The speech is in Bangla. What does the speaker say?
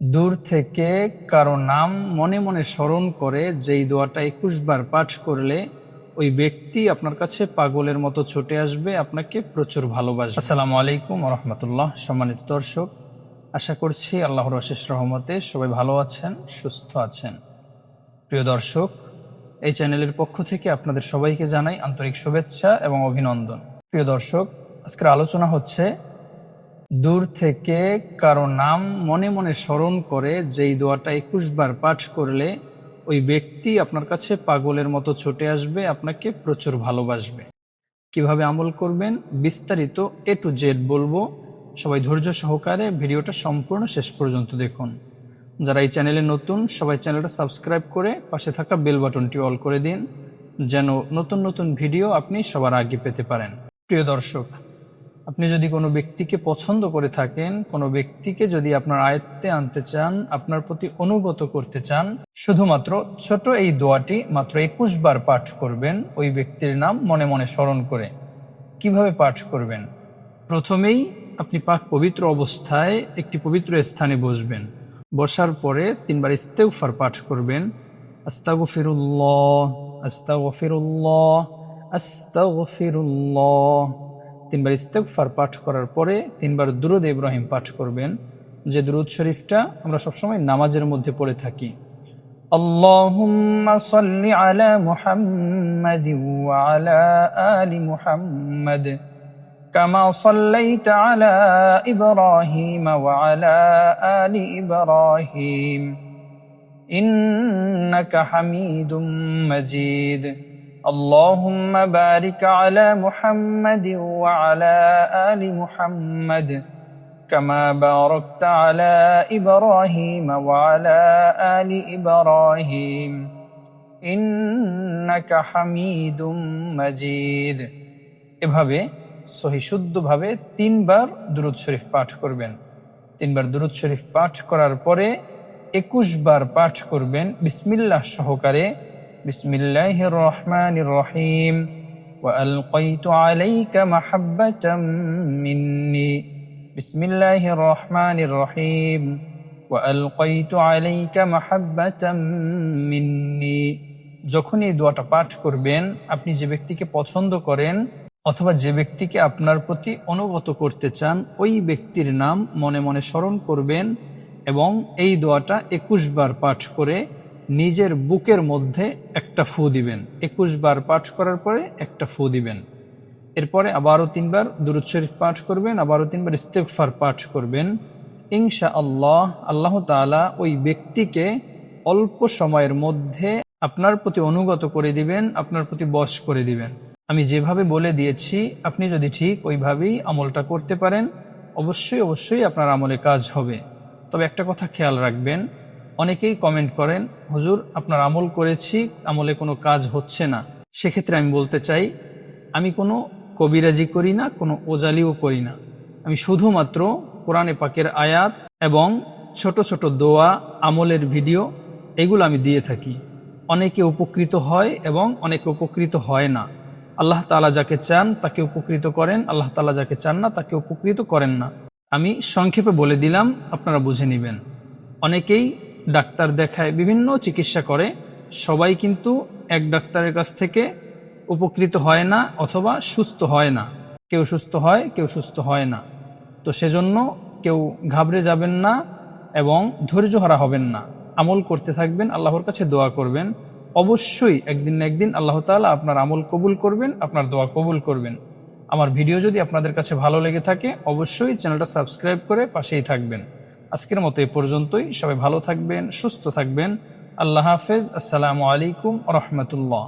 দূর থেকে কারো নাম মনে মনে স্মরণ করে যেই দোয়াটা ২১ বার পাঠ করলে ওই ব্যক্তি আপনার কাছে পাগলের মতো ছুটে আসবে, আপনাকে প্রচুর ভালোবাসবে। আসসালামু আলাইকুম রহমতুল্লাহ। সম্মানিত দর্শক, আশা করছি আল্লাহর অশেষ রহমতে সবাই ভালো আছেন, সুস্থ আছেন। প্রিয় দর্শক, এই চ্যানেলের পক্ষ থেকে আপনাদের সবাইকে জানাই আন্তরিক শুভেচ্ছা এবং অভিনন্দন। প্রিয় দর্শক, আজকের আলোচনা হচ্ছে দূর থেকে কারো নাম মনে মনে স্মরণ করে যেই দোয়াটা ২১ বার পাঠ করলে ওই ব্যক্তি আপনার কাছে পাগলের মতো ছুটে আসবে, আপনাকে প্রচুর ভালোবাসবে। কিভাবে আমল করবেন বিস্তারিত A to Z বলবো। সবাই ধৈর্য সহকারে ভিডিওটা সম্পূর্ণ শেষ পর্যন্ত দেখুন। যারা এই চ্যানেলে নতুন, সবাই চ্যানেলটা সাবস্ক্রাইব করে পাশে থাকা বেল বাটনটি অল করে দিন, যেন নতুন নতুন ভিডিও আপনি সবার আগে পেতে পারেন। প্রিয় দর্শক, আপনি যদি কোনো ব্যক্তিকে পছন্দ করে থাকেন, কোনো ব্যক্তিকে যদি আপনার আয়ত্তে আনতে চান, আপনার প্রতি অনুগত করতে চান, শুধুমাত্র ছোট এই দোয়াটি মাত্র ২১ বার পাঠ করবেন ওই ব্যক্তির নাম মনে মনে স্মরণ করে। কিভাবে পাঠ করবেন? প্রথমেই আপনি পাক পবিত্র অবস্থায় একটি পবিত্র স্থানে বসবেন। বসার পরে ৩ বার ইস্তেগফার পাঠ করবেন। আস্তাগফিরুল্লাহ, আস্তাগফিরুল্লাহ, আস্তাগফিরুল্লাহ। ৩ বার ইস্তেগফার পাঠ করার পরে ৩ বার দুরূদ ইব্রাহিম পাঠ করবেন, যে দুরূদ শরীফটা আমরা সবসময় নামাজের মধ্যে পড়ে থাকি। আল্লাহুম্মা সাল্লি আলা মুহাম্মাদিন ওয়া আলা আলি মুহাম্মাদ কামা সাল্লাইতা আলা ইব্রাহিম ওয়া আলা আলি ইব্রাহিম ইন্নাকা হামিদুম মাজিদ। اللهم بارك على محمد وعلى آل محمد كما باركت على إبراهيم وعلى آل إبراهيم إنك حميد مجيد। এভাবে সহি শুদ্ধভাবে ৩ বার দুরূদ শরীফ পাঠ করবেন। ৩ বার দুরূদ শরীফ পাঠ করার পরে ২১ বার পাঠ করবেন বিসমিল্লাহ সহকারে। বিসমিল্লাহির রহমানির রহিম ওয়া আলকাইতু আলাইকা মাহাব্বাতাম মিন্নি। বিসমিল্লাহির রহমানির রহিম ওয়া আলকাইতু আলাইকা মাহাব্বাতাম মিন্নি। যখন এই দোয়াটা পাঠ করবেন, আপনি যে ব্যক্তিকে পছন্দ করেন অথবা যে ব্যক্তিকে আপনার প্রতি অনুগত করতে চান, ওই ব্যক্তির নাম মনে মনে স্মরণ করবেন এবং এই দোয়াটা ২১ বার পাঠ করে নিজের বুকের মধ্যে একটা ফু দিবেন। ২১ বার পাঠ করার পরে একটা ফু দিবেন। এরপরে আবারও ৩ বার দুরূদ শরীফ পাঠ করবেন, আবারও ৩ বার ইস্তেগফার পাঠ করবেন। ইনশাআল্লাহ আল্লাহ তাআলা ওই ব্যক্তিকে অল্প সময়ের মধ্যে আপনার প্রতি অনুগত করে দিবেন, আপনার প্রতি বশ করে দিবেন। আমি যেভাবে বলে দিয়েছি, আপনি যদি ঠিক ওইভাবেই আমলটা করতে পারেন, অবশ্যই আপনার আমলে কাজ হবে। তবে একটা কথা খেয়াল রাখবেন, অনেকেই কমেন্ট করেন, হুজুর আপনার আমল করেছি, আমলে কোনো কাজ হচ্ছে না। সেক্ষেত্রে আমি বলতে চাই, আমি কোনো কবিরাজি করি না, কোনো ওজালিও করি না। আমি শুধুমাত্র কোরআনে পাকের আয়াত এবং ছোট ছোট দোয়া, আমলের ভিডিও, এগুলো আমি দিয়ে থাকি। অনেকে উপকৃত হয় এবং অনেকে উপকৃত হয় না। আল্লাহ তাআলা যাকে চান তাকে উপকৃত করেন, আল্লাহ তাআলা যাকে চান না তাকে উপকৃত করেন না। আমি সংক্ষেপে বলে দিলাম, আপনারা বুঝে নেবেন। অনেকেই ডাক্তার দেখায়, বিভিন্ন চিকিৎসা করে, সবাই কিন্তু এক ডাক্তারের কাছ থেকে উপকৃত হয় না অথবা সুস্থ হয় না। কেউ সুস্থ হয়, কেউ সুস্থ হয় না। তো সেজন্য কেউ ঘাবড়ে যাবেন না এবং ধৈর্যহারা হবেন না। আমল করতে থাকবেন, আল্লাহর কাছে দোয়া করবেন। অবশ্যই একদিন না একদিন আল্লাহ তাআলা আপনার আমল কবুল করবেন, আপনার দোয়া কবুল করবেন। আমার ভিডিও যদি আপনাদের কাছে ভালো লেগে থাকে, অবশ্যই চ্যানেলটা সাবস্ক্রাইব করে পাশেই থাকবেন। আজকের মতো এই পর্যন্তই। সবাই ভালো থাকবেন, সুস্থ থাকবেন। আল্লাহ হাফেজ। আসসালামু আলাইকুম রহমতুল্লাহ।